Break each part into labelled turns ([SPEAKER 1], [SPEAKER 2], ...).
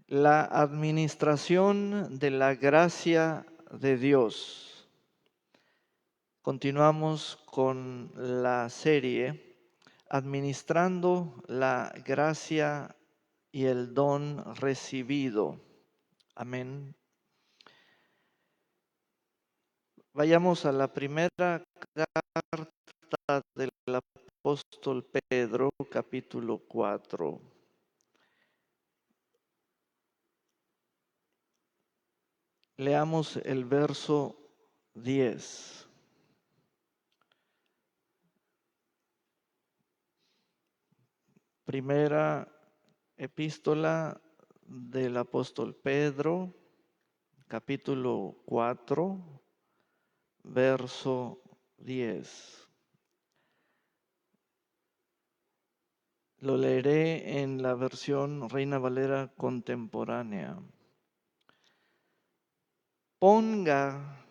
[SPEAKER 1] La administración de la gracia de Dios. Continuamos con la serie Administrando la gracia y el don recibido. Amén. Vayamos a la primera carta del apóstol Pedro, capítulo 4. Leamos el verso 10. Primera epístola del apóstol Pedro, capítulo 4, verso 10. Lo leeré en la versión Reina Valera contemporánea. Ponga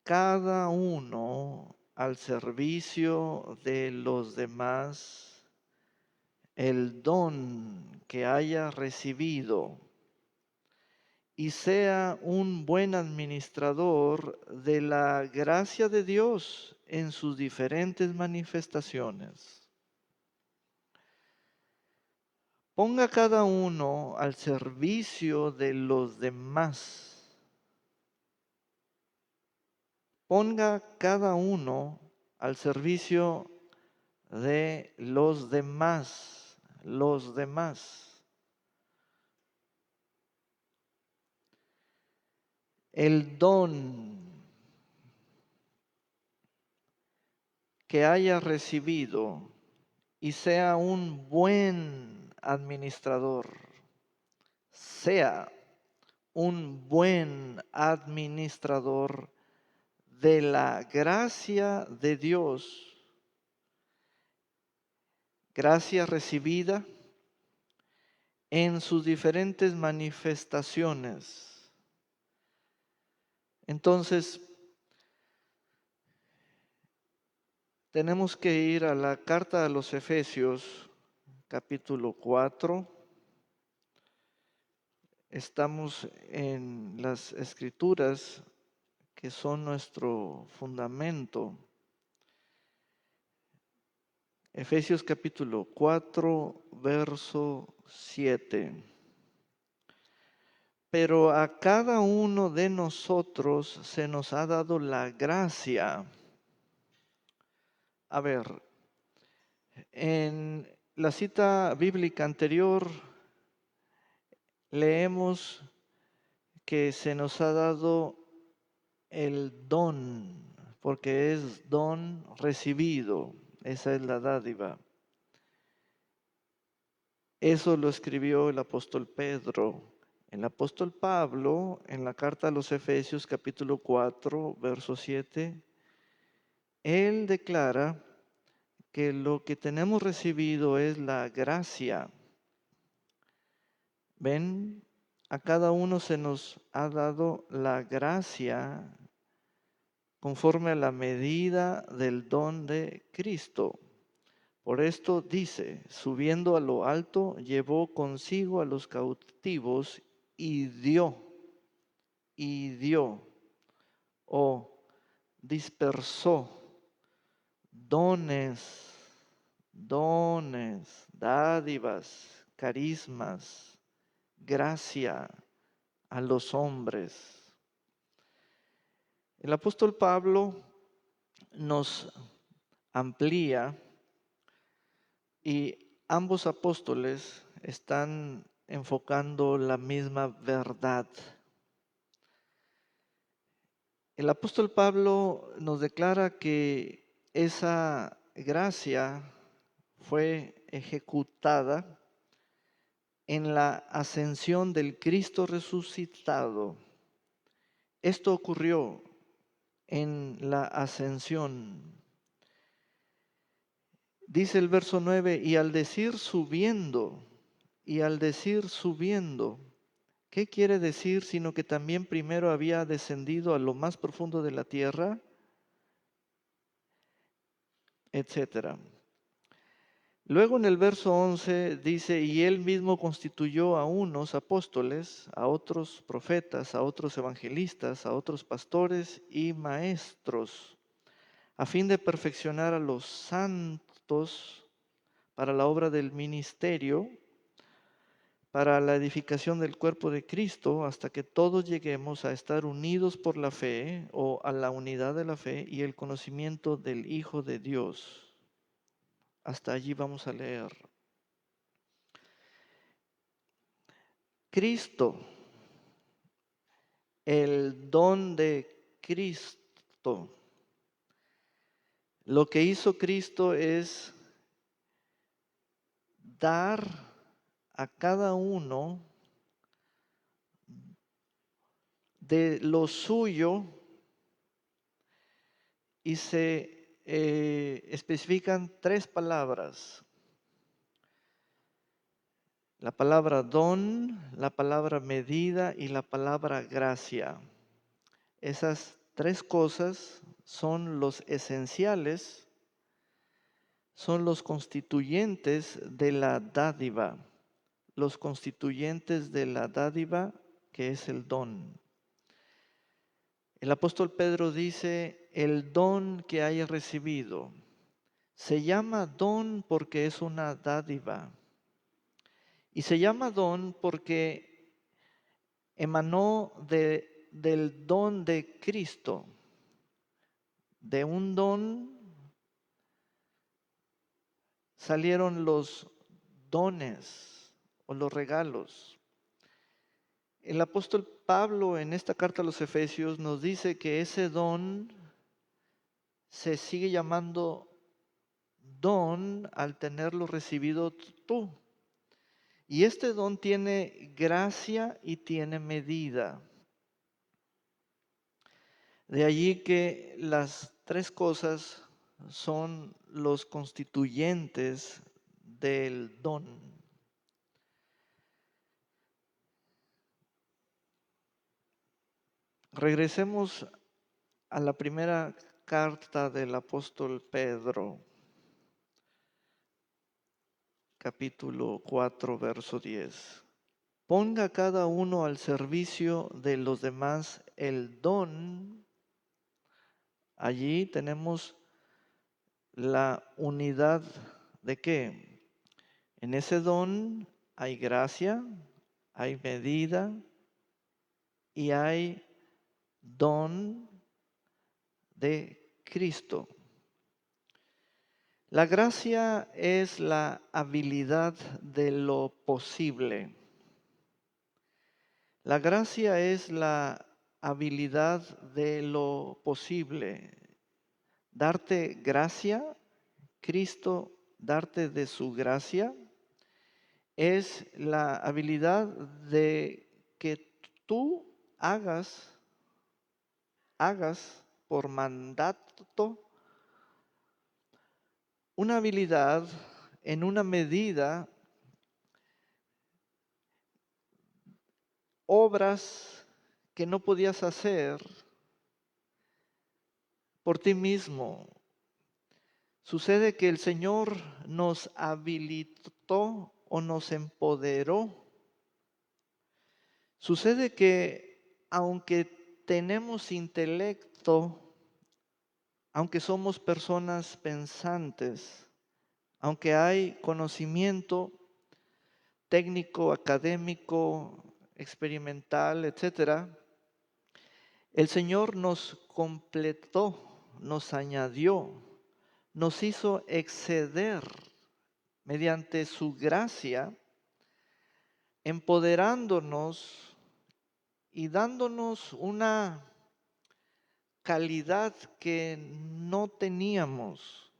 [SPEAKER 1] cada uno al servicio de los demás el don que haya recibido y sea un buen administrador de la gracia de Dios en sus diferentes manifestaciones. Ponga cada uno al servicio de los demás. Ponga cada uno al servicio de los demás. Los demás. El don que haya recibido y sea un buen administrador. Sea un buen administrador de la gracia de Dios. Gracia recibida en sus diferentes manifestaciones. Entonces, tenemos que ir a la carta a los Efesios, capítulo 4. Estamos en las Escrituras, que son nuestro fundamento. Efesios capítulo 4, verso 7. Pero a cada uno de nosotros se nos ha dado la gracia. A ver, en la cita bíblica anterior leemos que se nos ha dado el don, porque es don recibido, esa es la dádiva. Eso lo escribió el apóstol Pedro. El apóstol Pablo, en la carta a los Efesios capítulo 4, verso 7, él declara que lo que tenemos recibido es la gracia. Ven, a cada uno se nos ha dado la gracia conforme a la medida del don de Cristo. Por esto dice, subiendo a lo alto, llevó consigo a los cautivos y dio, o dispersó dones, dádivas, carismas, gracia a los hombres. El apóstol Pablo nos amplía y ambos apóstoles están enfocando la misma verdad. El apóstol Pablo nos declara que esa gracia fue ejecutada en la ascensión del Cristo resucitado. Esto ocurrió en la ascensión. Dice el verso 9, y al decir subiendo, ¿qué quiere decir? Sino que también primero había descendido a lo más profundo de la tierra, etcétera. Luego en el verso 11 dice, y él mismo constituyó a unos apóstoles, a otros profetas, a otros evangelistas, a otros pastores y maestros, a fin de perfeccionar a los santos para la obra del ministerio, para la edificación del cuerpo de Cristo, hasta que todos lleguemos a estar unidos por la fe o a la unidad de la fe y el conocimiento del Hijo de Dios. Hasta allí vamos a leer. Cristo, el don de Cristo. Lo que hizo Cristo es dar a cada uno de lo suyo y se especifican tres palabras. La palabra don, la palabra medida y la palabra gracia. Esas tres cosas son los esenciales, son los constituyentes de la dádiva, los constituyentes de la dádiva que es el don. El apóstol Pedro dice, el don que haya recibido, se llama don porque es una dádiva. Y se llama don porque emanó del don de Cristo. De un don salieron los dones o los regalos. El apóstol Pablo en esta carta a los Efesios nos dice que ese don se sigue llamando don al tenerlo recibido tú. Y este don tiene gracia y tiene medida. De allí que las tres cosas son los constituyentes del don. Regresemos a la primera carta del apóstol Pedro, capítulo 4, verso 10. Ponga cada uno al servicio de los demás el don. Allí tenemos la unidad de qué. En ese don hay gracia, hay medida y hay don de Cristo. La gracia es la habilidad de lo posible. La gracia es la habilidad de lo posible. Darte gracia, Cristo darte de su gracia, es la habilidad de que tú hagas por mandato una habilidad en una medida, obras que no podías hacer por ti mismo. Sucede que el Señor nos habilitó o nos empoderó. Sucede que aunque tenemos intelecto, aunque somos personas pensantes, aunque hay conocimiento técnico, académico, experimental, etcétera, el Señor nos completó, nos añadió, nos hizo exceder mediante su gracia, empoderándonos y dándonos una calidad que no teníamos.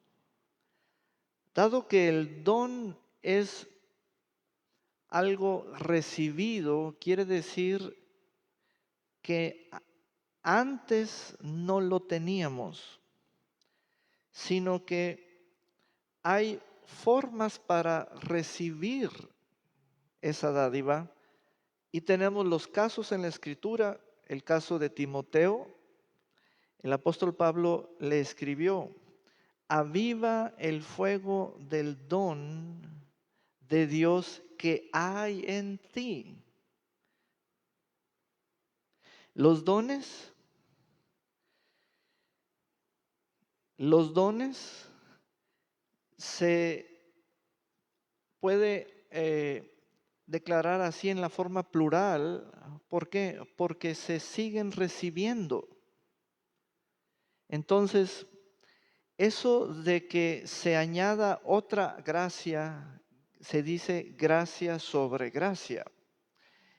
[SPEAKER 1] Dado que el don es algo recibido, quiere decir que antes no lo teníamos, sino que hay formas para recibir esa dádiva y tenemos los casos en la Escritura, el caso de Timoteo. El apóstol Pablo le escribió, aviva el fuego del don de Dios que hay en ti. Los dones se puede declarar así en la forma plural. ¿Por qué? Porque se siguen recibiendo. Entonces, eso de que se añada otra gracia, se dice gracia sobre gracia.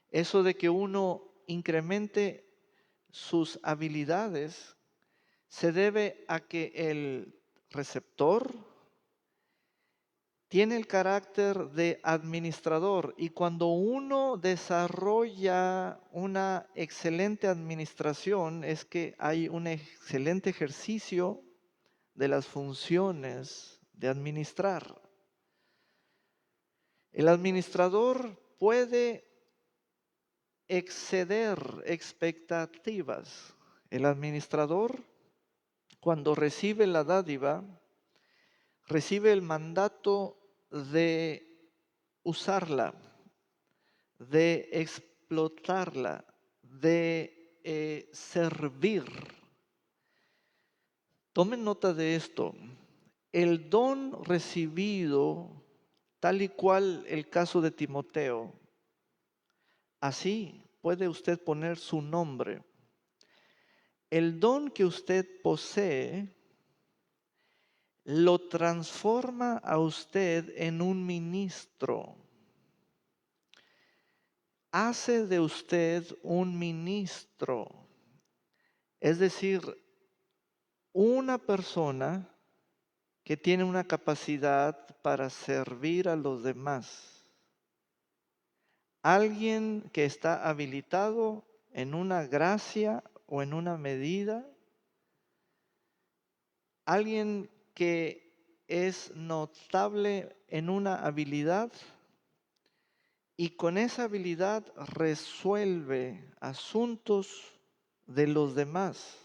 [SPEAKER 1] Eso de que uno incremente sus habilidades se debe a que el receptor tiene el carácter de administrador, y cuando uno desarrolla una excelente administración es que hay un excelente ejercicio de las funciones de administrar. El administrador puede exceder expectativas. El administrador, cuando recibe la dádiva, recibe el mandato de usarla, de explotarla, de servir. Tomen nota de esto. El don recibido, tal y cual el caso de Timoteo, así puede usted poner su nombre. El don que usted posee lo transforma a usted en un ministro. Hace de usted un ministro. Es decir, una persona que tiene una capacidad para servir a los demás. Alguien que está habilitado en una gracia o en una medida. Alguien que es notable en una habilidad y con esa habilidad resuelve asuntos de los demás.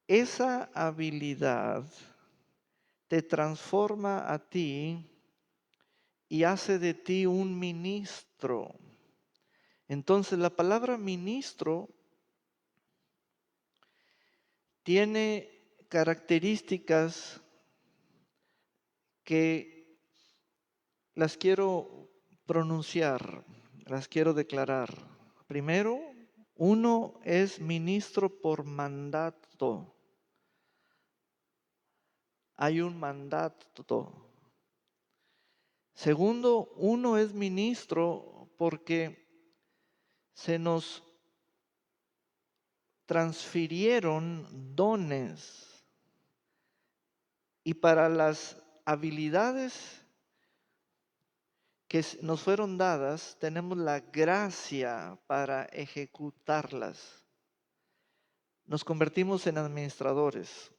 [SPEAKER 1] Esa habilidad te transforma a ti y hace de ti un ministro. Entonces la palabra ministro tiene características que las quiero pronunciar, las quiero declarar. Primero, uno es ministro por mandato. Hay un mandato. Segundo, uno es ministro porque se nos transfirieron dones, y para las habilidades que nos fueron dadas tenemos la gracia para ejecutarlas. Nos convertimos en administradores.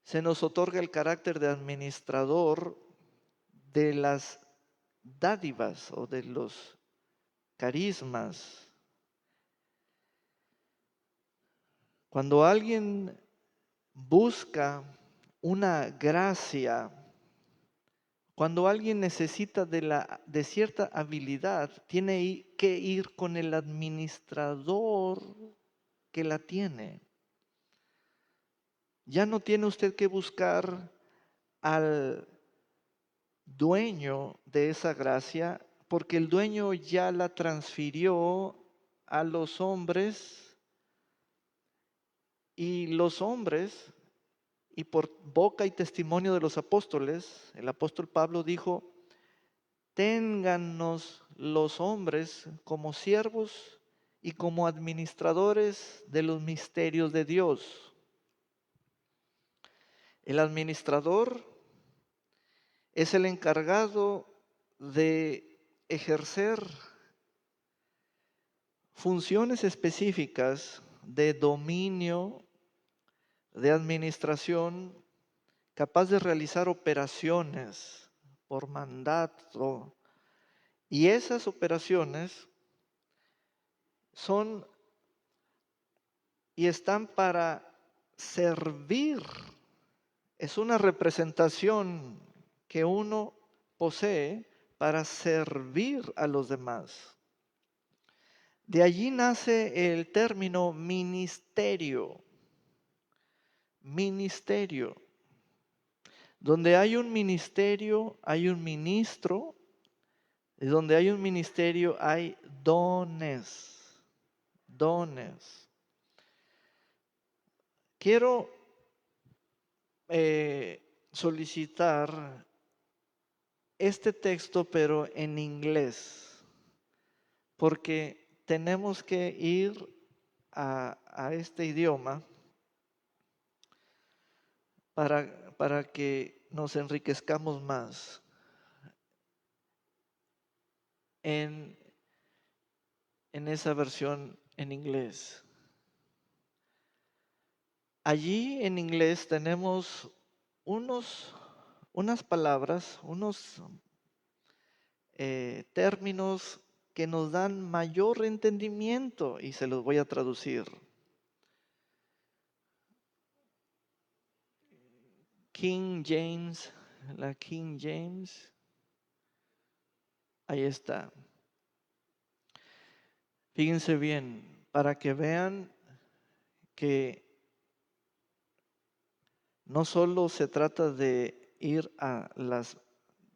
[SPEAKER 1] Se nos otorga el carácter de administrador de las dádivas o de los carismas. Cuando alguien busca una gracia, cuando alguien necesita de cierta habilidad, tiene que ir con el administrador que la tiene. Ya no tiene usted que buscar al dueño de esa gracia, porque el dueño ya la transfirió a los hombres, y los hombres, y por boca y testimonio de los apóstoles, el apóstol Pablo dijo: téngannos los hombres como siervos y como administradores de los misterios de Dios. El administrador es el encargado de ejercer funciones específicas de dominio, de administración, capaz de realizar operaciones por mandato, y esas operaciones son y están para servir es una representación que uno posee para servir a los demás. De allí nace el término ministerio. Ministerio. Donde hay un ministerio, hay un ministro. Y donde hay un ministerio, hay dones. Dones. Quiero solicitar este texto, pero en inglés, porque tenemos que ir a este idioma para que nos enriquezcamos más en esa versión en inglés. Allí en inglés tenemos unas palabras, unos términos que nos dan mayor entendimiento y se los voy a traducir. King James, la King James, ahí está. Fíjense bien, para que vean que no solo se trata de ir a las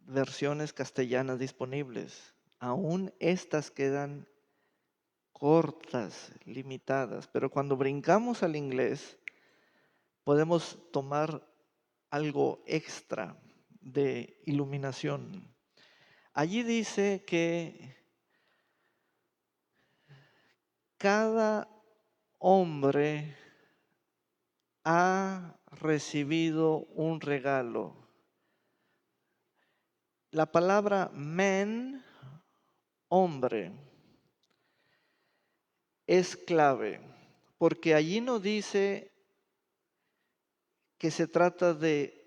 [SPEAKER 1] versiones castellanas disponibles, aún estas quedan cortas, limitadas, pero cuando brincamos al inglés podemos tomar algo extra de iluminación. Allí dice que cada hombre ha recibido un regalo. La palabra man, hombre, es clave, porque allí no dice que se trata de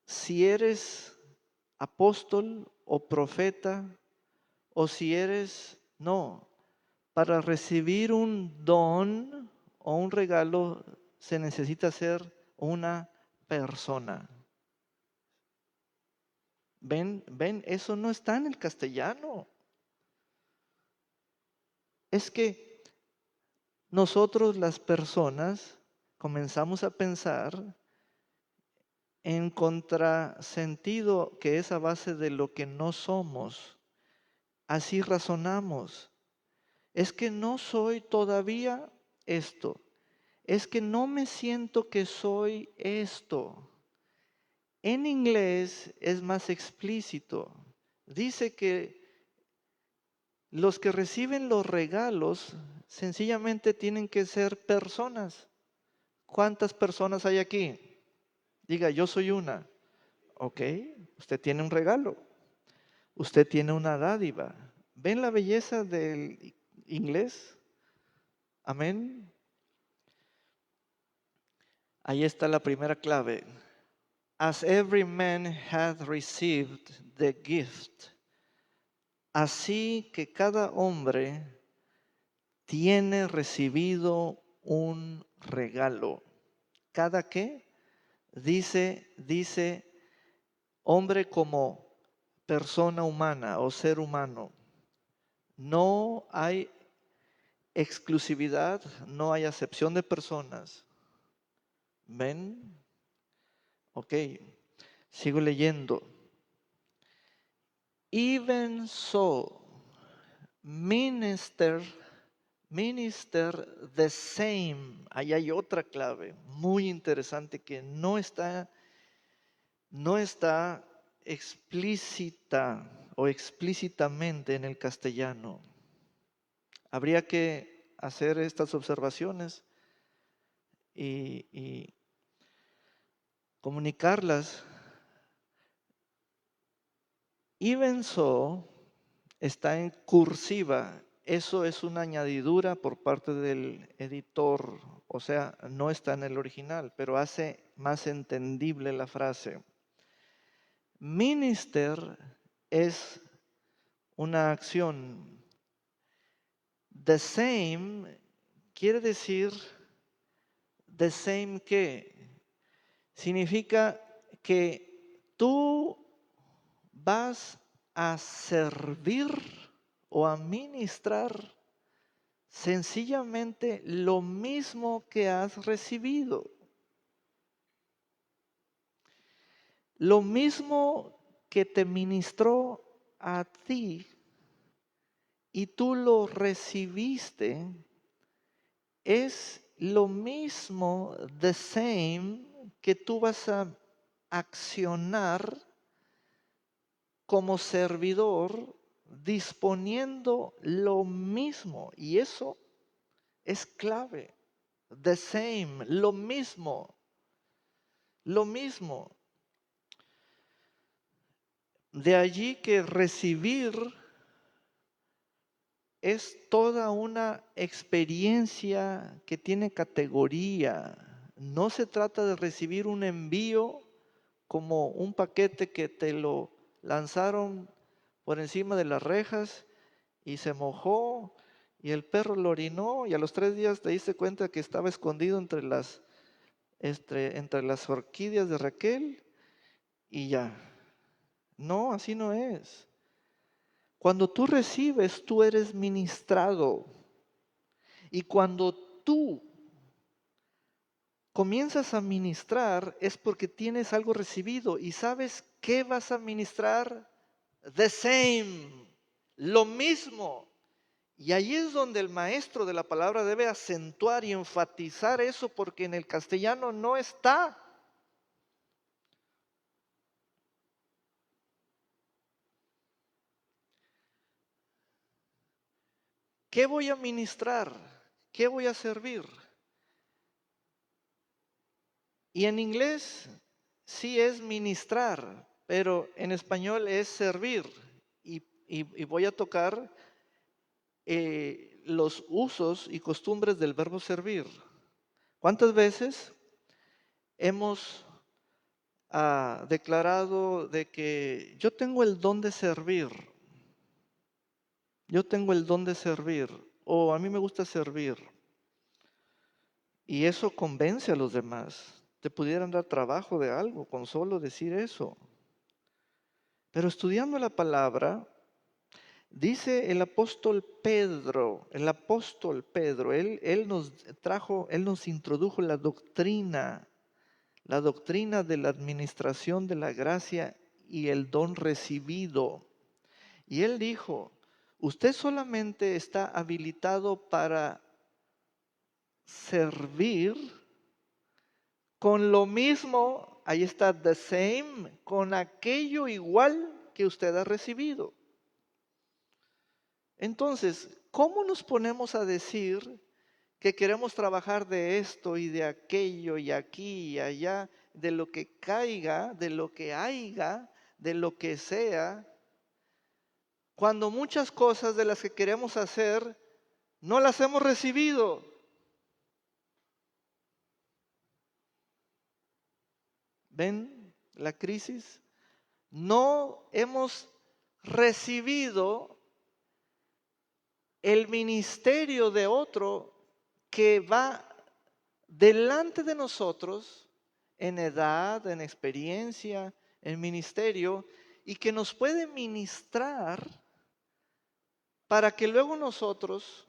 [SPEAKER 1] si eres apóstol o profeta o si eres, no, para recibir un don o un regalo se necesita ser una persona. Ven, eso no está en el castellano. Es que nosotros las personas comenzamos a pensar en contrasentido que es a base de lo que no somos. Así razonamos. Es que no soy todavía esto. Es que no me siento que soy esto. En inglés es más explícito. Dice que los que reciben los regalos sencillamente tienen que ser personas. ¿Cuántas personas hay aquí? Diga, yo soy una. Ok, usted tiene un regalo. Usted tiene una dádiva. ¿Ven la belleza del inglés? Amén. Ahí está la primera clave. As every man hath received the gift, así que cada hombre tiene recibido un regalo. ¿Cada qué? Dice hombre como persona humana o ser humano. No hay exclusividad, no hay acepción de personas. ¿Ven? Ok, sigo leyendo. Even so, minister the same. Ahí hay otra clave muy interesante que no está explícita o explícitamente en el castellano. Habría que hacer estas observaciones y comunicarlas. Even so está en cursiva. Eso es una añadidura por parte del editor, o sea, no está en el original, pero hace más entendible la frase. Minister es una acción. The same quiere decir the same que significa que tú vas a servir o a ministrar sencillamente lo mismo que has recibido. Lo mismo que te ministró a ti y tú lo recibiste, es lo mismo, the same, que tú vas a accionar como servidor, disponiendo lo mismo. Y eso es clave. The same, lo mismo. Lo mismo. De allí que recibir es toda una experiencia que tiene categoría. No se trata de recibir un envío como un paquete que te lo lanzaron por encima de las rejas y se mojó y el perro lo orinó y a los 3 días te diste cuenta que estaba escondido entre las orquídeas de Raquel y ya. No, así no es. Cuando tú recibes, tú eres ministrado. Y cuando tú comienzas a ministrar es porque tienes algo recibido y sabes qué vas a ministrar. The same, lo mismo. Y ahí es donde el maestro de la palabra debe acentuar y enfatizar eso porque en el castellano no está. ¿Qué voy a ministrar? ¿Qué voy a servir? Y en inglés sí es ministrar, pero en español es servir. Y voy a tocar los usos y costumbres del verbo servir. ¿Cuántas veces hemos declarado de que yo tengo el don de servir? Yo tengo el don de servir, o a mí me gusta servir. Y eso convence a los demás. Te pudieran dar trabajo de algo con solo decir eso. Pero estudiando la palabra, dice el apóstol Pedro, él nos introdujo la doctrina de la administración de la gracia y el don recibido. Y él dijo, usted solamente está habilitado para servir con lo mismo, ahí está, the same, con aquello igual que usted ha recibido. Entonces, ¿cómo nos ponemos a decir que queremos trabajar de esto y de aquello y aquí y allá, de lo que caiga, de lo que haya, de lo que sea, cuando muchas cosas de las que queremos hacer no las hemos recibido? ¿Ven la crisis? No hemos recibido el ministerio de otro que va delante de nosotros en edad, en experiencia, en ministerio, y que nos puede ministrar para que luego nosotros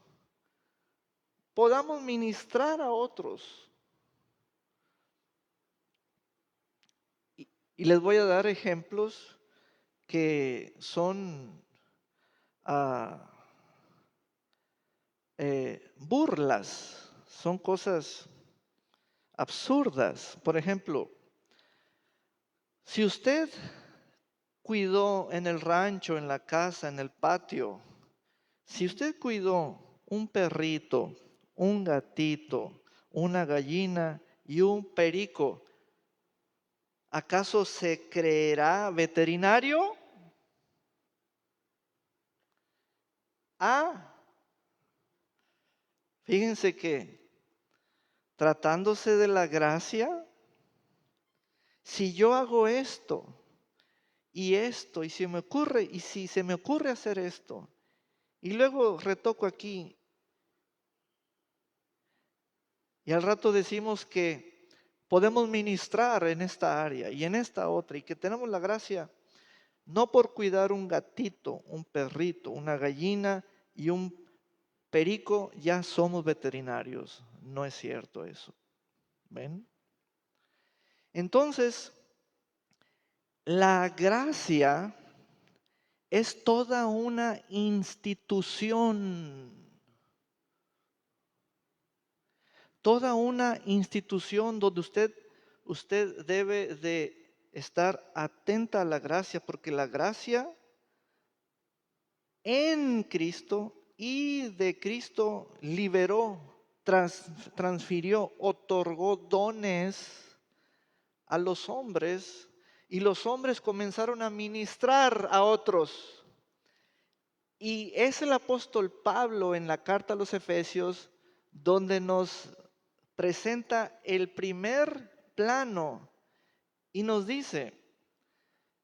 [SPEAKER 1] podamos ministrar a otros. Y les voy a dar ejemplos que son burlas, son cosas absurdas. Por ejemplo, si usted cuidó en el rancho, en la casa, en el patio, si usted cuidó un perrito, un gatito, una gallina y un perico, ¿acaso se creerá veterinario? Ah, fíjense que tratándose de la gracia, si yo hago esto, y si se me ocurre hacer esto, y luego retoco aquí, Y al rato decimos que podemos ministrar en esta área y en esta otra y que tenemos la gracia no por cuidar un gatito, un perrito, una gallina y un perico, ya somos veterinarios. No es cierto eso. ¿Ven? Entonces, la gracia es toda una institución. Toda una institución donde usted debe de estar atenta a la gracia, porque la gracia en Cristo y de Cristo liberó, transfirió, otorgó dones a los hombres y los hombres comenzaron a ministrar a otros. Y es el apóstol Pablo en la carta a los Efesios donde nos presenta el primer plano y nos dice,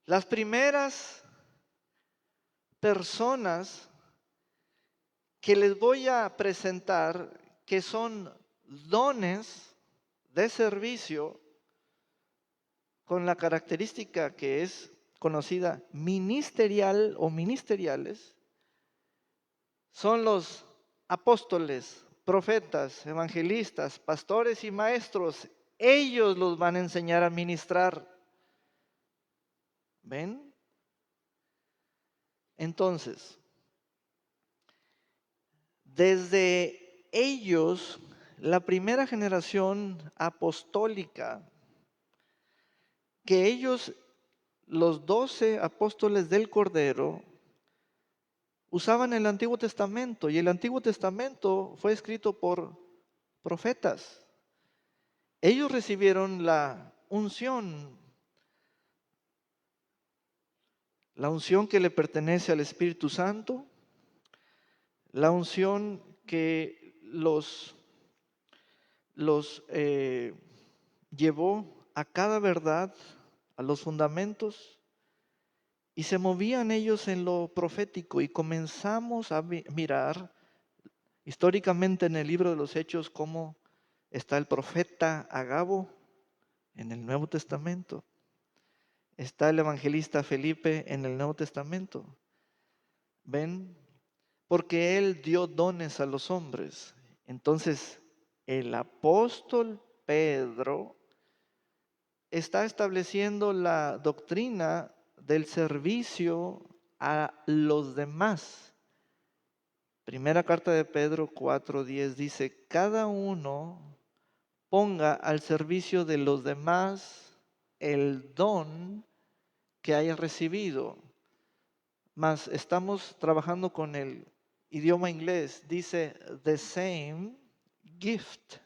[SPEAKER 1] las primeras personas que les voy a presentar, que son dones de servicio, con la característica que es conocida ministerial o ministeriales, son los apóstoles, profetas, evangelistas, pastores y maestros. Ellos los van a enseñar a ministrar. ¿Ven? Entonces, desde ellos, la primera generación apostólica, que ellos, los 12 apóstoles del Cordero, usaban el Antiguo Testamento y el Antiguo Testamento fue escrito por profetas. Ellos recibieron la unción que le pertenece al Espíritu Santo, la unción que los llevó a cada verdad, a los fundamentos, y se movían ellos en lo profético y comenzamos a mirar históricamente en el libro de los Hechos cómo está el profeta Agabo en el Nuevo Testamento, está el evangelista Felipe en el Nuevo Testamento. ¿Ven? Porque él dio dones a los hombres. Entonces, el apóstol Pedro está estableciendo la doctrina del servicio a los demás. Primera carta de Pedro 4:10 dice, cada uno ponga al servicio de los demás el don que haya recibido. Mas estamos trabajando con el idioma inglés. Dice, the same gift.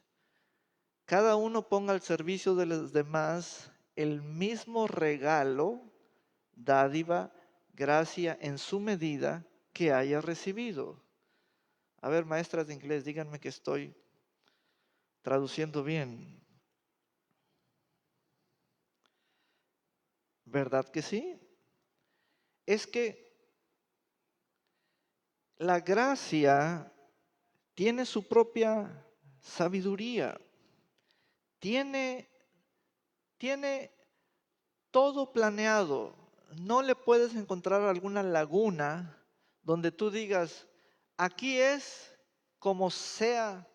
[SPEAKER 1] Cada uno ponga al servicio de los demás el mismo regalo, dádiva, gracia en su medida que haya recibido. A ver, maestras de inglés, díganme que estoy traduciendo bien. ¿Verdad que sí? Es que la gracia tiene su propia sabiduría, tiene todo planeado. No le puedes encontrar alguna laguna donde tú digas, aquí es como sea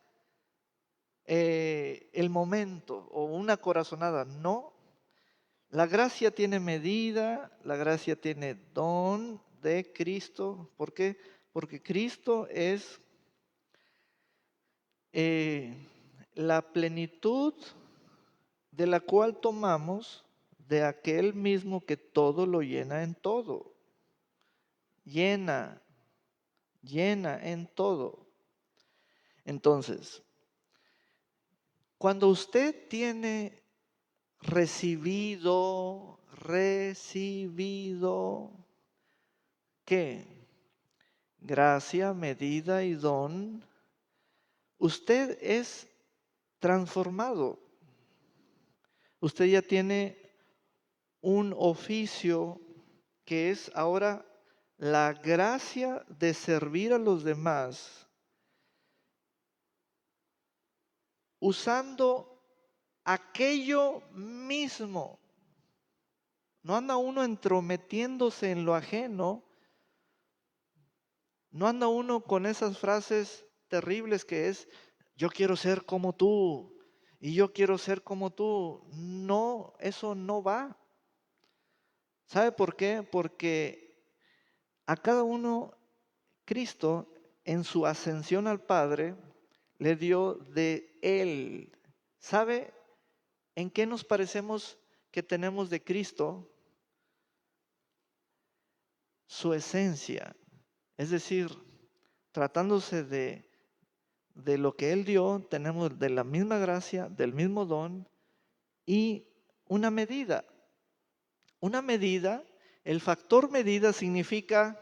[SPEAKER 1] el momento o una corazonada. No, la gracia tiene medida, la gracia tiene don de Cristo. ¿Por qué? Porque Cristo es la plenitud de la cual tomamos de aquel mismo que todo lo llena en todo. Llena en todo. Entonces, cuando usted tiene recibido, ¿qué? Gracia, medida y don, usted es transformado. Usted ya tiene un oficio que es ahora la gracia de servir a los demás usando aquello mismo. No anda uno entrometiéndose en lo ajeno. No anda uno con esas frases terribles que es, yo quiero ser como tú y yo quiero ser como tú. No, eso no va. ¿Sabe por qué? Porque a cada uno Cristo en su ascensión al Padre le dio de Él. ¿Sabe en qué nos parecemos que tenemos de Cristo? Su esencia. Es decir, tratándose de lo que Él dio, tenemos de la misma gracia, del mismo don y una medida. Una medida, el factor medida significa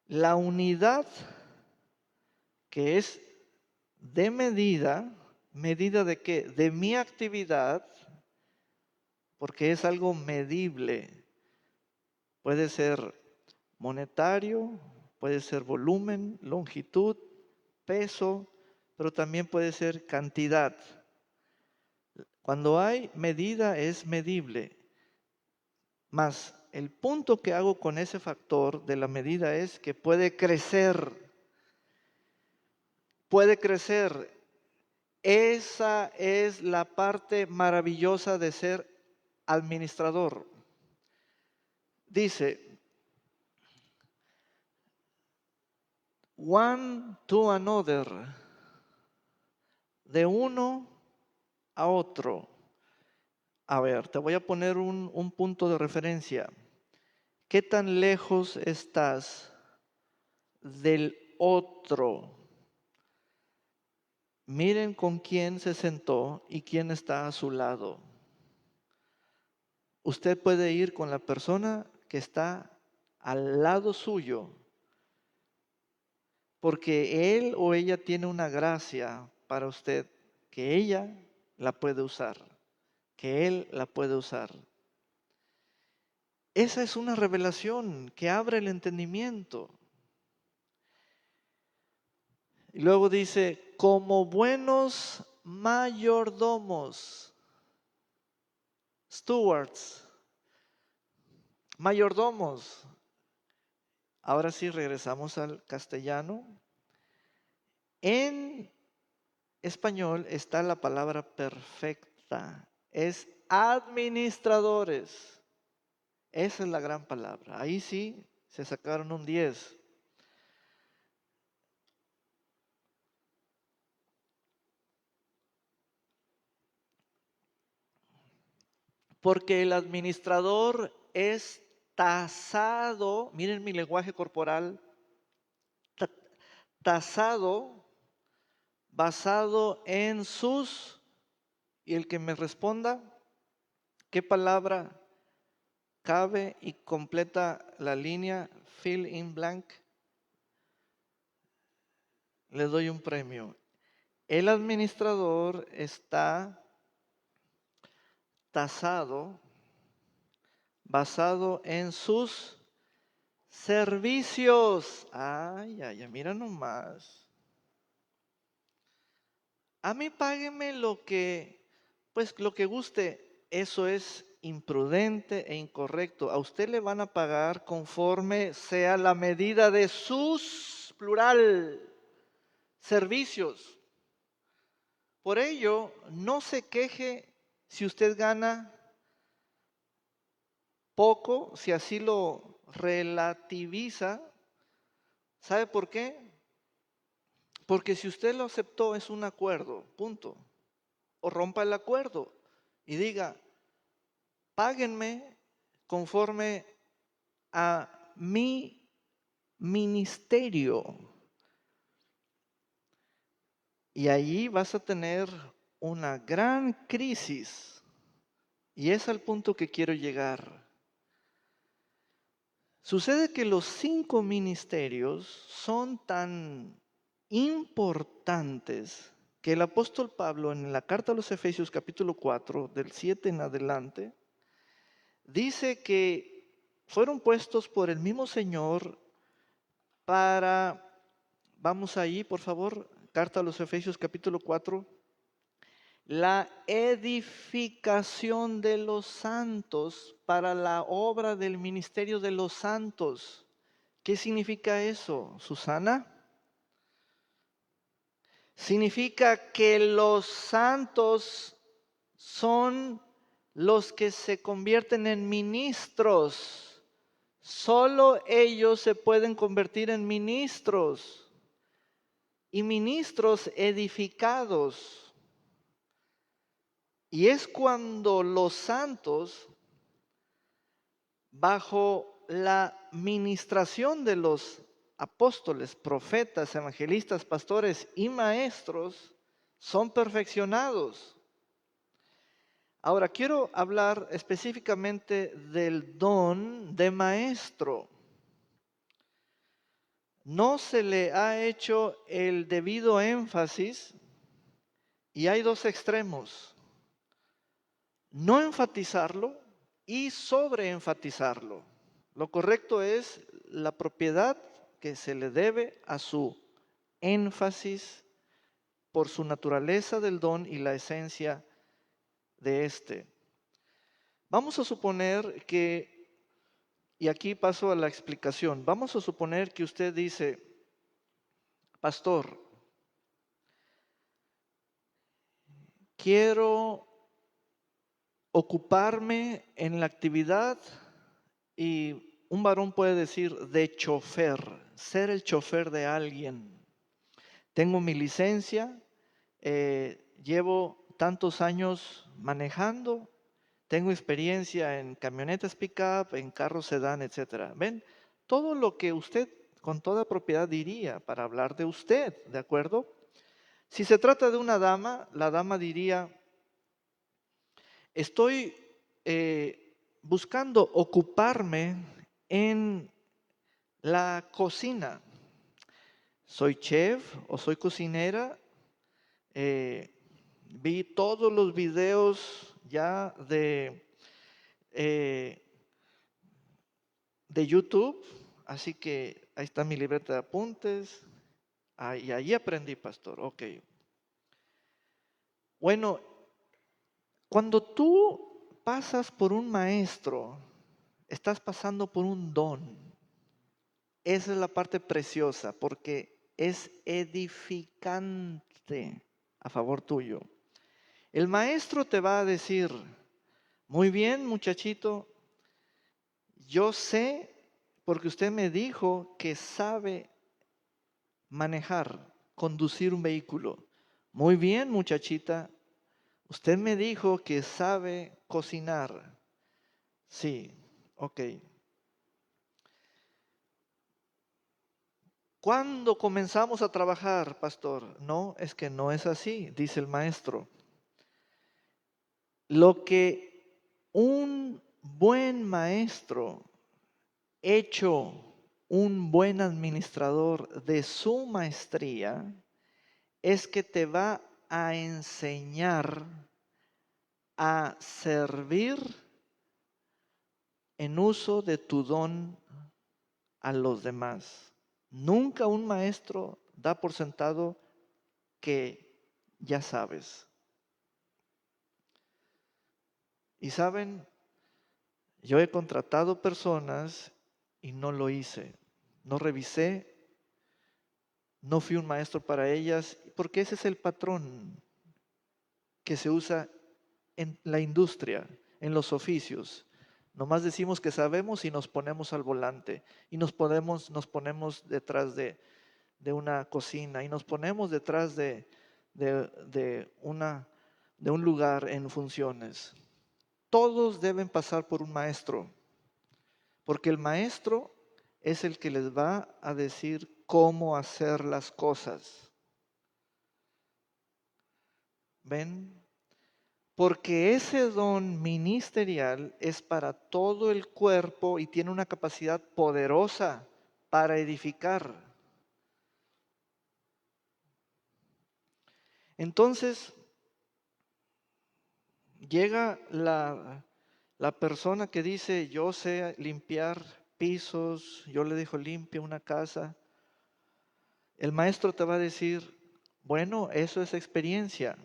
[SPEAKER 1] la unidad que es de medida. ¿Medida de qué? De mi actividad, porque es algo medible. Puede ser monetario, puede ser volumen, longitud, peso, pero también puede ser cantidad. Cuando hay medida es medible. Mas el punto que hago con ese factor de la medida es que puede crecer. Puede crecer. Esa es la parte maravillosa de ser administrador. Dice, one to another, de uno a otro. A ver, te voy a poner un punto de referencia. ¿Qué tan lejos estás del otro? Miren con quién se sentó y quién está a su lado. Usted puede ir con la persona que está al lado suyo, porque él o ella tiene una gracia para usted que ella la puede usar, que él la puede usar. Esa es una revelación que abre el entendimiento. Y luego dice, como buenos mayordomos, stewards, mayordomos. Ahora sí regresamos al castellano. En español está la palabra perfecta. Es administradores. Esa es la gran palabra. Ahí sí se sacaron un 10. Porque el administrador es tasado, miren mi lenguaje corporal, tasado, basado en sus, y el que me responda, ¿qué palabra cabe y completa la línea fill in blank? Le doy un premio. El administrador está tasado, basado en sus servicios. Ay, ay, ay, mira nomás. A mí págueme pues lo que guste. Eso es imprudente e incorrecto. A usted le van a pagar conforme sea la medida de sus, plural, servicios. Por ello, no se queje si usted gana poco, si así lo relativiza. ¿Sabe por qué? Porque si usted lo aceptó es un acuerdo, punto. O rompa el acuerdo y diga, páguenme conforme a mi ministerio. Y allí vas a tener una gran crisis. Y es al punto que quiero llegar. Sucede que los 5 ministerios son tan importantes que el apóstol Pablo en la carta a los Efesios capítulo 4, del 7 en adelante, dice que fueron puestos por el mismo Señor para Vamos ahí, por favor. Carta a los Efesios capítulo 4. La edificación de los santos para la obra del ministerio de los santos. ¿Qué significa eso, Susana? Significa que los santos son los que se convierten en ministros. Solo ellos se pueden convertir en ministros y ministros edificados. Y es cuando los santos, bajo la ministración de los apóstoles, profetas, evangelistas, pastores y maestros, son perfeccionados. Ahora quiero hablar específicamente del don de maestro. No se le ha hecho el debido énfasis y hay dos extremos: no enfatizarlo y sobreenfatizarlo. Lo correcto es la propiedad que se le debe a su énfasis por su naturaleza del don y la esencia de este. Vamos a suponer que, y aquí paso a la explicación, vamos a suponer que usted dice: pastor, quiero ocuparme en la actividad, y un varón puede decir de chofer, ser el chofer de alguien. Tengo mi licencia, llevo tantos años manejando, tengo experiencia en camionetas pick-up, en carros sedán, etcétera. ¿Ven? Todo lo que usted con toda propiedad diría para hablar de usted, ¿de acuerdo? Si se trata de una dama, la dama diría: estoy buscando ocuparme en la cocina. Soy chef o soy cocinera. Vi todos los videos ya eh, de YouTube, así que ahí está mi libreta de apuntes. Y ahí aprendí, pastor. Ok. Bueno, cuando tú pasas por un maestro, estás pasando por un don. Esa es la parte preciosa, porque es edificante a favor tuyo. El maestro te va a decir: muy bien, muchachito, yo sé, porque usted me dijo que sabe manejar, conducir un vehículo. Muy bien, muchachita, usted me dijo que sabe cocinar. Sí, ok. ¿Cuándo comenzamos a trabajar, pastor? No, es que no es así, dice el maestro. Lo que un buen maestro, hecho un buen administrador de su maestría, es que te va a enseñar a servir en uso de tu don a los demás. Nunca un maestro da por sentado que ya sabes. Y saben, yo he contratado personas y no lo hice. No revisé, no fui un maestro para ellas, porque ese es el patrón que se usa en la industria, en los oficios. Nomás decimos que sabemos y nos ponemos al volante y nos ponemos detrás de una cocina y nos ponemos detrás de un lugar en funciones. Todos deben pasar por un maestro, porque el maestro es el que les va a decir cómo hacer las cosas. ¿Ven? Porque ese don ministerial es para todo el cuerpo y tiene una capacidad poderosa para edificar. Entonces, llega la persona que dice: yo sé limpiar pisos, yo le dejo limpia una casa. El maestro te va a decir, bueno, eso es experiencia,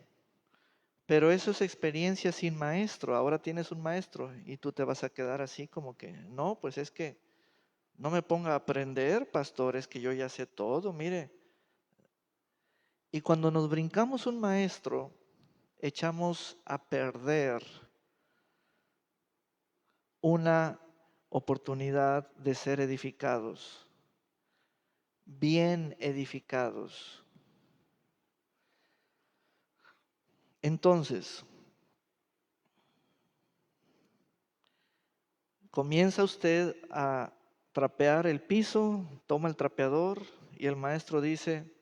[SPEAKER 1] pero eso es experiencia sin maestro. Ahora tienes un maestro y tú te vas a quedar así como que, no, pues es que no me ponga a aprender, pastor, es que yo ya sé todo, mire. Y cuando nos brincamos un maestro, echamos a perder una oportunidad de ser edificados, bien edificados. Entonces, comienza usted a trapear el piso, toma el trapeador y el maestro dice,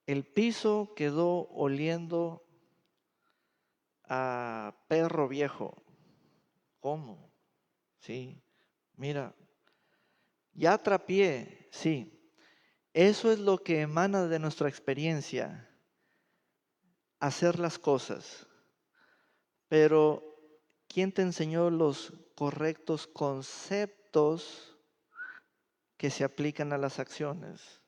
[SPEAKER 1] el piso quedó oliendo a perro viejo. ¿Cómo? Sí, mira, ya trapié, sí. Eso es lo que emana de nuestra experiencia, hacer las cosas. Pero, ¿quién te enseñó los correctos conceptos que se aplican a las acciones?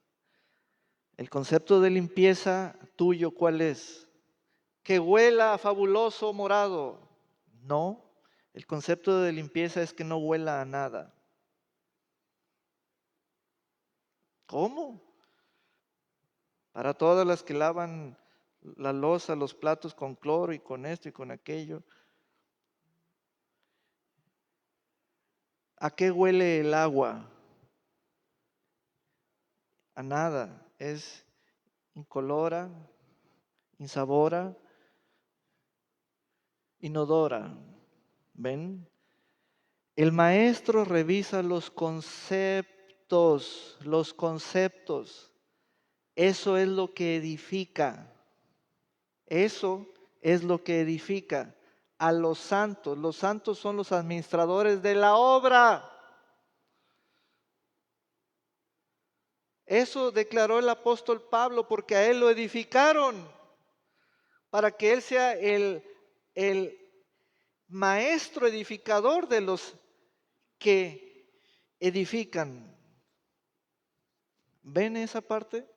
[SPEAKER 1] El concepto de limpieza tuyo, ¿cuál es? Que huela a fabuloso morado. No, el concepto de limpieza es que no huela a nada. ¿Cómo? Para todas las que lavan la loza, los platos con cloro y con esto y con aquello. ¿A qué huele el agua? A nada. Es incolora, insabora, inodora. ¿Ven? El maestro revisa los conceptos, los conceptos. Eso es lo que edifica. Eso es lo que edifica a los santos. Los santos son los administradores de la obra. Eso declaró el apóstol Pablo porque a él lo edificaron para que él sea el maestro edificador de los que edifican. ¿Ven esa parte?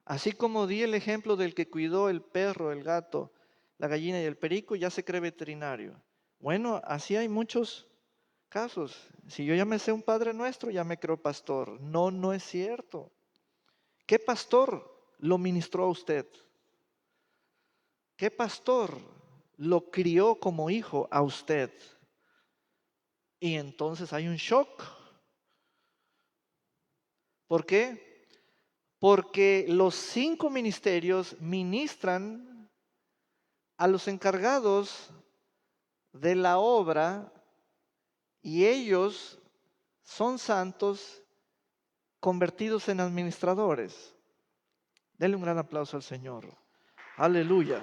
[SPEAKER 1] Así como di el ejemplo del que cuidó el perro, el gato, la gallina y el perico, ya se cree veterinario. Bueno, así hay muchos casos. Si yo ya me sé un Padre Nuestro, ya me creo pastor. No, no es cierto. ¿Qué pastor lo ministró a usted? ¿Qué pastor lo crió como hijo a usted? Y entonces hay un shock. ¿Por qué? Porque los 5 ministerios ministran a los encargados de la obra y ellos son santos convertidos en administradores. Denle un gran aplauso al Señor. Aleluya.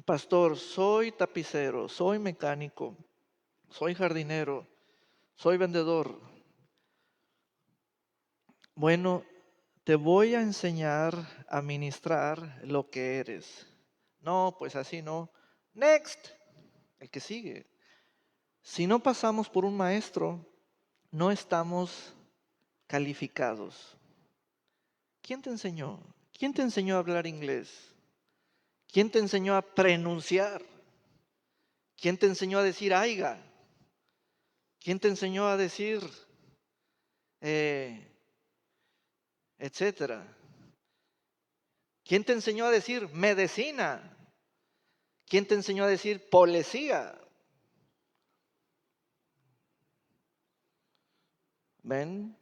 [SPEAKER 1] Pastor, soy tapicero, soy mecánico, soy jardinero, soy vendedor. Bueno, te voy a enseñar a ministrar lo que eres. No, pues así no. Next, el que sigue. Si no pasamos por un maestro, no estamos calificados. ¿Quién te enseñó? ¿Quién te enseñó a hablar inglés? ¿Quién te enseñó a pronunciar? ¿Quién te enseñó a decir aiga? ¿Quién te enseñó a decir eh, etcétera? ¿Quién te enseñó a decir medicina? ¿Quién te enseñó a decir policía? ¿Ven?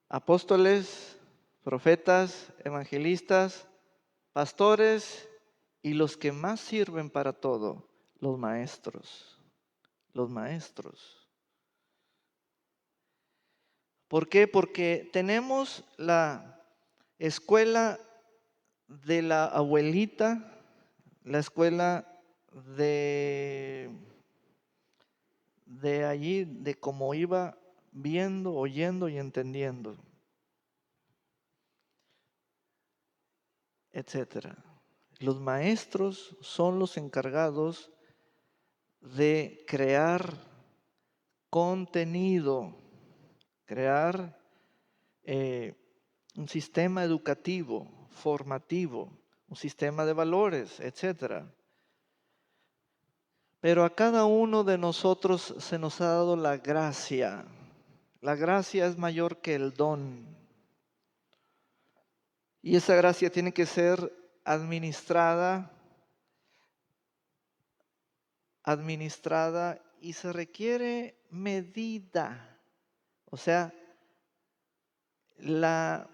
[SPEAKER 1] Apóstoles, profetas, evangelistas, pastores y los que más sirven para todo, los maestros. Los maestros. ¿Por qué? Porque tenemos la escuela de la abuelita, la escuela de, de allí, de cómo iba viendo, oyendo y entendiendo. etcétera. Los maestros son los encargados de crear contenido, crear un sistema educativo, formativo, un sistema de valores, etcétera. Pero a cada uno de nosotros se nos ha dado la gracia. La gracia es mayor que el don. Y esa gracia tiene que ser administrada y se requiere medida. O sea, la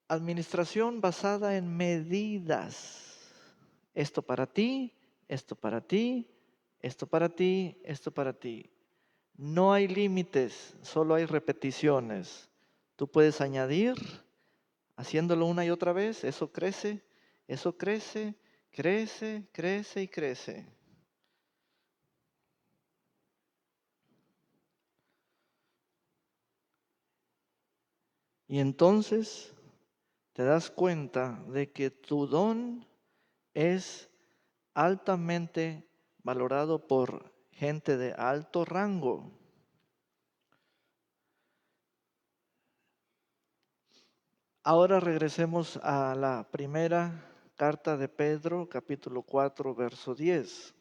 [SPEAKER 1] administración basada en medidas. Esto para ti, esto para ti, esto para ti, esto para ti. No hay límites, solo hay repeticiones. Tú puedes añadir, haciéndolo una y otra vez, eso crece, crece, crece y crece. Y entonces te das cuenta de que tu don es altamente valorado por gente de alto rango. Ahora regresemos a la primera carta de Pedro, capítulo 4, verso 10.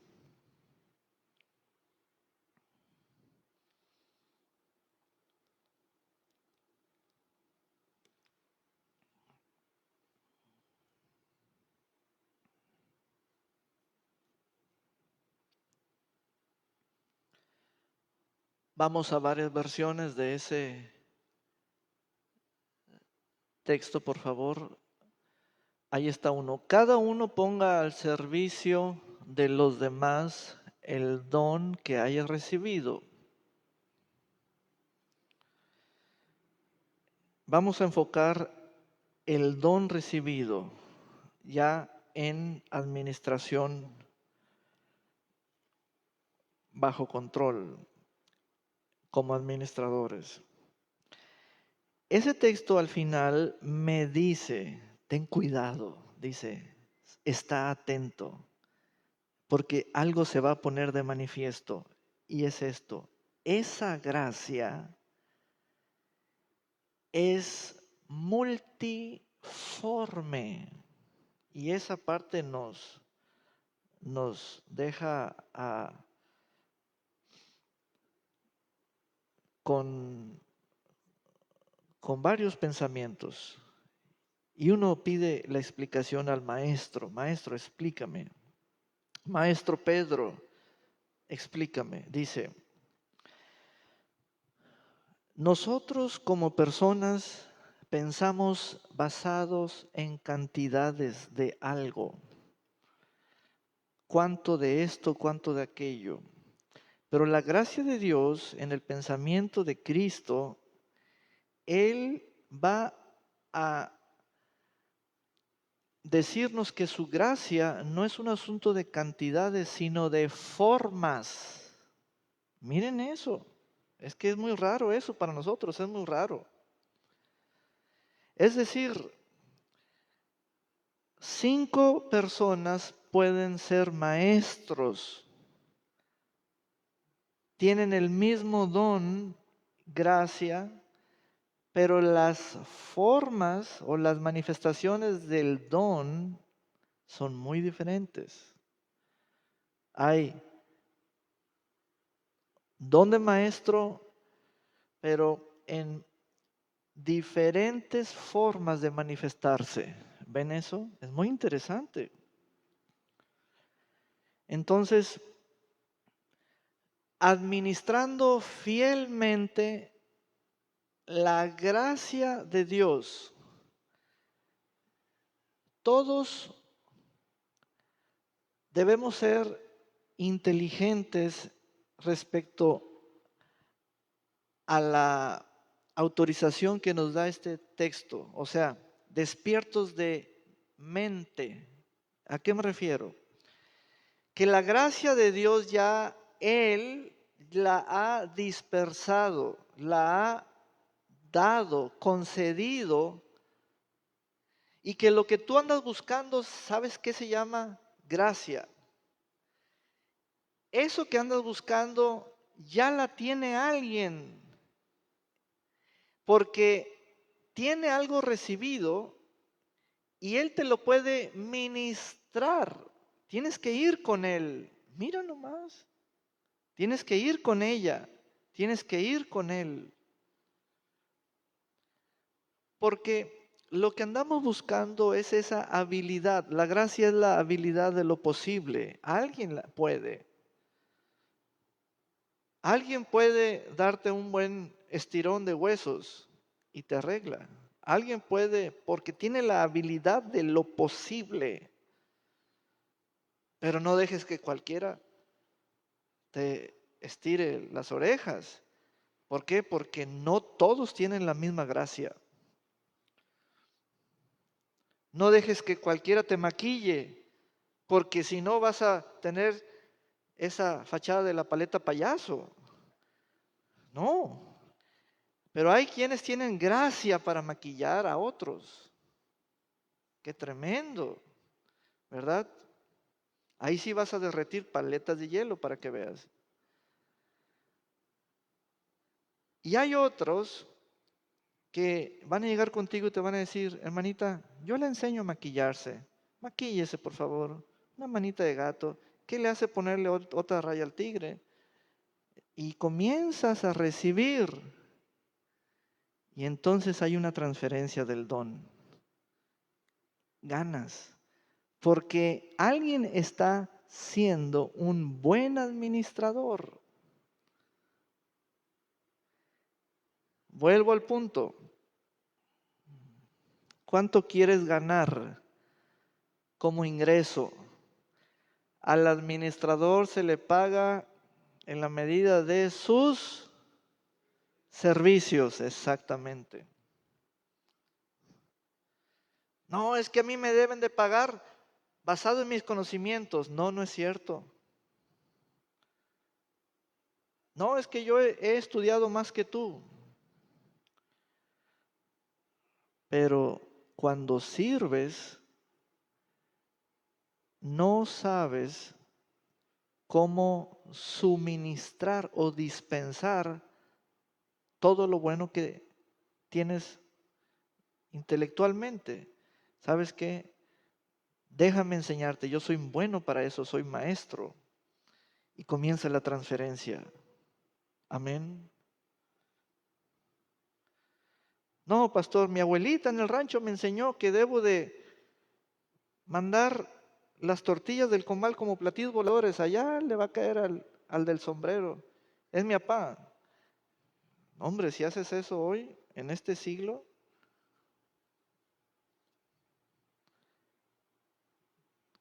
[SPEAKER 1] Vamos a varias versiones de ese texto, por favor. Ahí está uno. Cada uno ponga al servicio de los demás el don que haya recibido. Vamos a enfocar el don recibido ya en administración bajo control como administradores. Ese texto al final me dice, ten cuidado, dice, está atento, porque algo se va a poner de manifiesto, y es esto: esa gracia es multiforme, y esa parte nos deja con varios pensamientos. Y uno pide la explicación al maestro. Maestro, explícame. Maestro Pedro, explícame. Dice, nosotros como personas pensamos basados en cantidades de algo. Cuánto de esto, cuánto de aquello. Pero la gracia de Dios en el pensamiento de Cristo, Él va a decirnos que su gracia no es un asunto de cantidades, sino de formas. Miren eso. Es que es muy raro eso para nosotros, es muy raro. Es decir, 5 personas pueden ser maestros. Tienen el mismo don, gracia, pero las formas o las manifestaciones del don son muy diferentes. Hay don de maestro, pero en diferentes formas de manifestarse. ¿Ven eso? Es muy interesante. Entonces, administrando fielmente la gracia de Dios, todos debemos ser inteligentes respecto a la autorización que nos da este texto, o sea, despiertos de mente. ¿A qué me refiero? Que la gracia de Dios ya Él la ha dispersado, la ha dado, concedido, Y que lo que tú andas buscando, ¿sabes qué se llama? Gracia. Eso que andas buscando ya la tiene alguien, porque tiene algo recibido y Él te lo puede ministrar. Tienes que ir con Él. Mira nomás. Tienes que ir con ella. Tienes que ir con Él. Porque lo que andamos buscando es esa habilidad. La gracia es la habilidad de lo posible. Alguien la puede. Alguien puede darte un buen estirón de huesos y te arregla. Alguien puede, porque tiene la habilidad de lo posible. Pero no dejes que cualquiera te estire las orejas. ¿Por qué? Porque no todos tienen la misma gracia. No dejes que cualquiera te maquille, porque si no vas a tener esa fachada de la paleta payaso. No. Pero hay quienes tienen gracia para maquillar a otros. Qué tremendo, ¿verdad? Ahí sí vas a derretir paletas de hielo para que veas. Y hay otros que van a llegar contigo y te van a decir, hermanita, yo le enseño a maquillarse. Maquíllese, por favor. Una manita de gato. ¿Qué le hace ponerle otra raya al tigre? Y comienzas a recibir. Y entonces hay una transferencia del don. Ganas. Porque alguien está siendo un buen administrador. Vuelvo al punto. ¿Cuánto quieres ganar como ingreso? Al administrador se le paga en la medida de sus servicios, exactamente. No, es que a mí me deben de pagar basado en mis conocimientos. No, no es cierto. No, es que yo he estudiado más que tú. Pero cuando sirves, no sabes cómo suministrar o dispensar todo lo bueno que tienes intelectualmente. ¿Sabes qué? Déjame enseñarte, yo soy bueno para eso, soy maestro. Y comienza la transferencia. Amén. No, pastor, mi abuelita en el rancho me enseñó que debo de mandar las tortillas del comal como platillos voladores. Allá le va a caer al del sombrero. Es mi papá. Hombre, si haces eso hoy, en este siglo,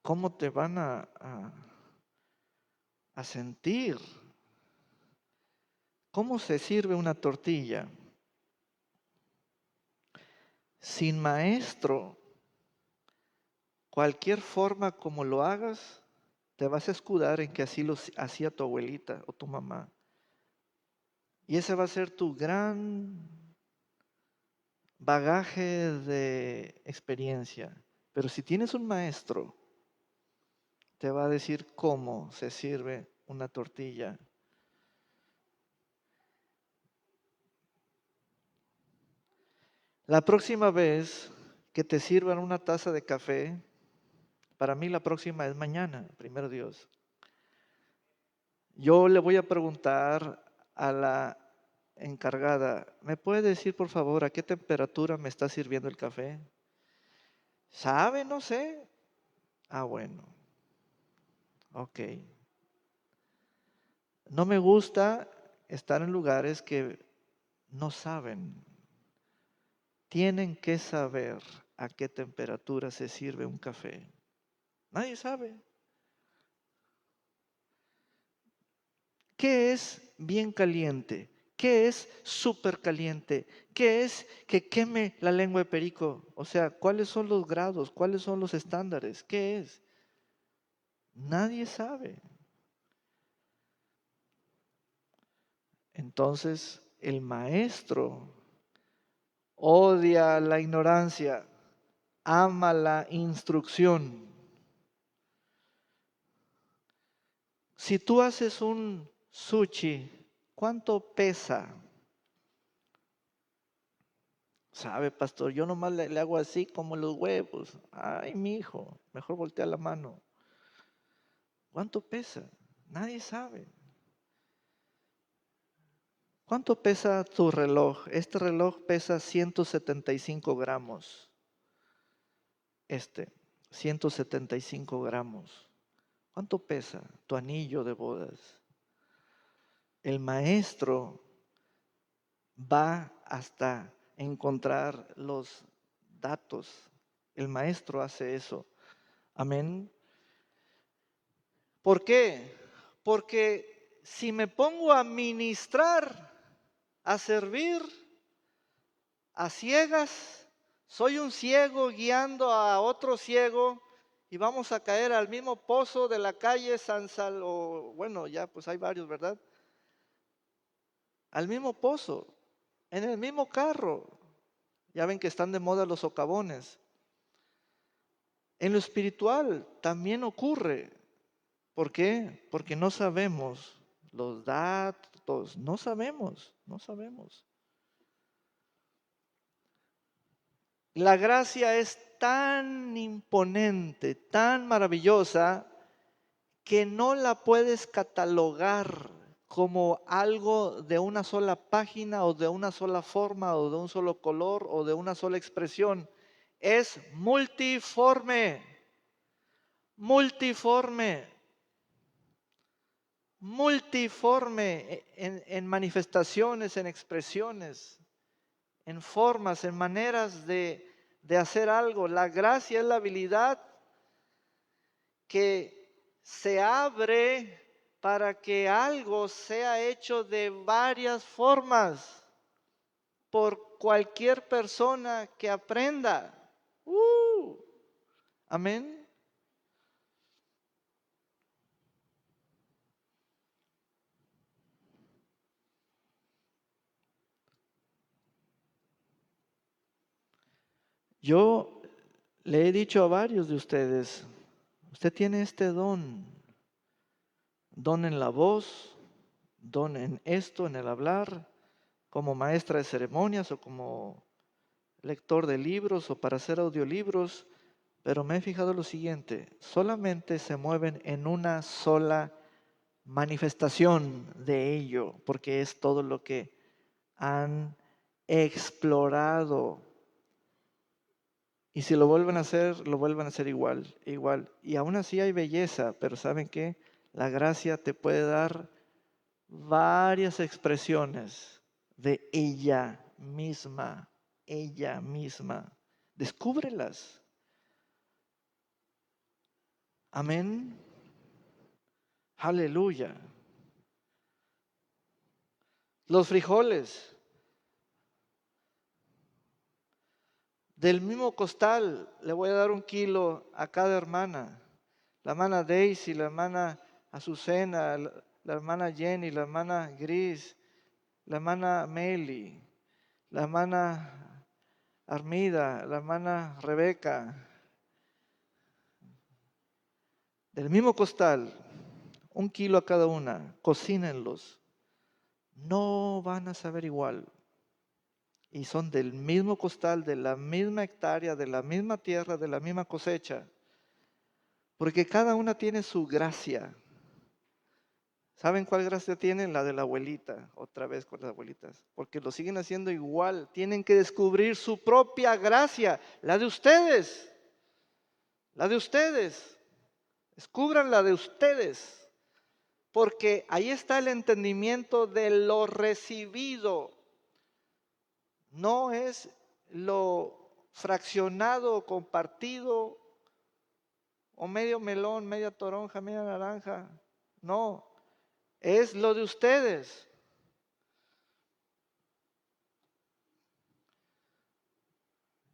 [SPEAKER 1] ¿cómo te van a sentir? ¿Cómo se sirve una tortilla? Sin maestro, cualquier forma como lo hagas, te vas a escudar en que así lo hacía tu abuelita o tu mamá. Y ese va a ser tu gran bagaje de experiencia. Pero si tienes un maestro, te va a decir cómo se sirve una tortilla. La próxima vez que te sirvan una taza de café, para mí la próxima es mañana, primero Dios. Yo le voy a preguntar a la encargada, ¿me puede decir por favor a qué temperatura me está sirviendo el café? ¿Sabe? No sé. Ah, bueno, ok. No me gusta estar en lugares que no saben. Tienen que saber a qué temperatura se sirve un café. Nadie sabe. ¿Qué es bien caliente? ¿Qué es súper caliente? ¿Qué es que queme la lengua de perico? O sea, ¿cuáles son los grados? ¿Cuáles son los estándares? ¿Qué es? Nadie sabe. Entonces, el maestro odia la ignorancia. ama la instrucción. Si tú haces un sushi, ¿cuánto pesa? Sabe, pastor, yo nomás le hago así como los huevos. Ay, mi hijo, mejor voltea la mano. ¿Cuánto pesa? Nadie sabe. ¿Cuánto pesa tu reloj? Este reloj pesa 175 gramos. 175 gramos. ¿Cuánto pesa tu anillo de bodas? El maestro va hasta encontrar los datos. El maestro hace eso. Amén. ¿Por qué? Porque si me pongo a ministrar, a servir a ciegas, soy un ciego guiando a otro ciego y vamos a caer al mismo pozo de la calle San Sal, o bueno, ya pues hay varios, ¿verdad? Al mismo pozo, en el mismo carro. Ya ven que están de moda los socavones. En lo espiritual también ocurre. ¿Por qué? Porque no sabemos los datos, no sabemos. La gracia es tan imponente, tan maravillosa, que no la puedes catalogar como algo de una sola página o de una sola forma o de un solo color o de una sola expresión. Es multiforme, multiforme, multiforme en manifestaciones, en expresiones, en formas, en maneras de hacer algo. La gracia es la habilidad que se abre para que algo sea hecho de varias formas por cualquier persona que aprenda. Amén. Yo le he dicho a varios de ustedes, usted tiene este don en la voz, don en esto, en el hablar, como maestra de ceremonias o como lector de libros o para hacer audiolibros, pero me he fijado lo siguiente, solamente se mueven en una sola manifestación de ello, porque es todo lo que han explorado. Y si lo vuelven a hacer, lo vuelven a hacer igual, igual. Y aún así hay belleza, pero ¿saben qué? La gracia te puede dar varias expresiones de ella misma, ella misma. Descúbrelas. Amén. Aleluya. Los frijoles del mismo costal, le voy a dar 1 kilo a cada hermana. La hermana Daisy, la hermana Azucena, la hermana Jenny, la hermana Gris, la hermana Meli, la hermana Armida, la hermana Rebeca. Del mismo costal, 1 kilo a cada una, cocínenlos. No van a saber igual. Y son del mismo costal, de la misma hectárea, de la misma tierra, de la misma cosecha. Porque cada una tiene su gracia. ¿Saben cuál gracia tienen? La de la abuelita, otra vez con las abuelitas. Porque lo siguen haciendo igual. Tienen que descubrir su propia gracia, la de ustedes. La de ustedes. Descubran la de ustedes. Porque ahí está el entendimiento de lo recibido. No es lo fraccionado o compartido, o medio melón, media toronja, media naranja. No, es lo de ustedes.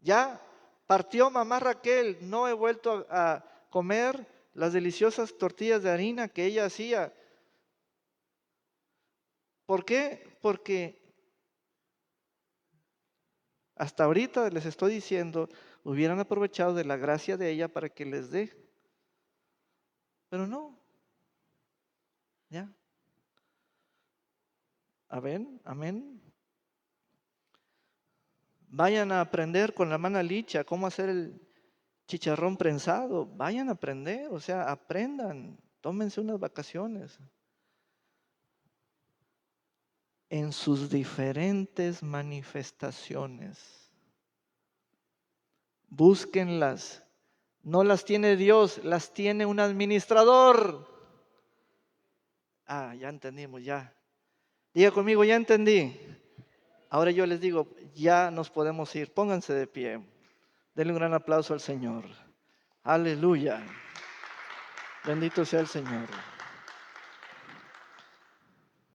[SPEAKER 1] Ya partió mamá Raquel, no he vuelto a comer las deliciosas tortillas de harina que ella hacía. ¿Por qué? Porque hasta ahorita les estoy diciendo, hubieran aprovechado de la gracia de ella para que les dé. Pero no, ya. Amén, amén. Vayan a aprender con la mano licha cómo hacer el chicharrón prensado. Vayan a aprender, o sea, aprendan. Tómense unas vacaciones. En sus diferentes manifestaciones. Búsquenlas. No las tiene Dios, las tiene un administrador. Ah, ya entendimos, ya. Diga conmigo, ya entendí. Ahora yo les digo, ya nos podemos ir. Pónganse de pie. Denle un gran aplauso al Señor. Aleluya. Bendito sea el Señor.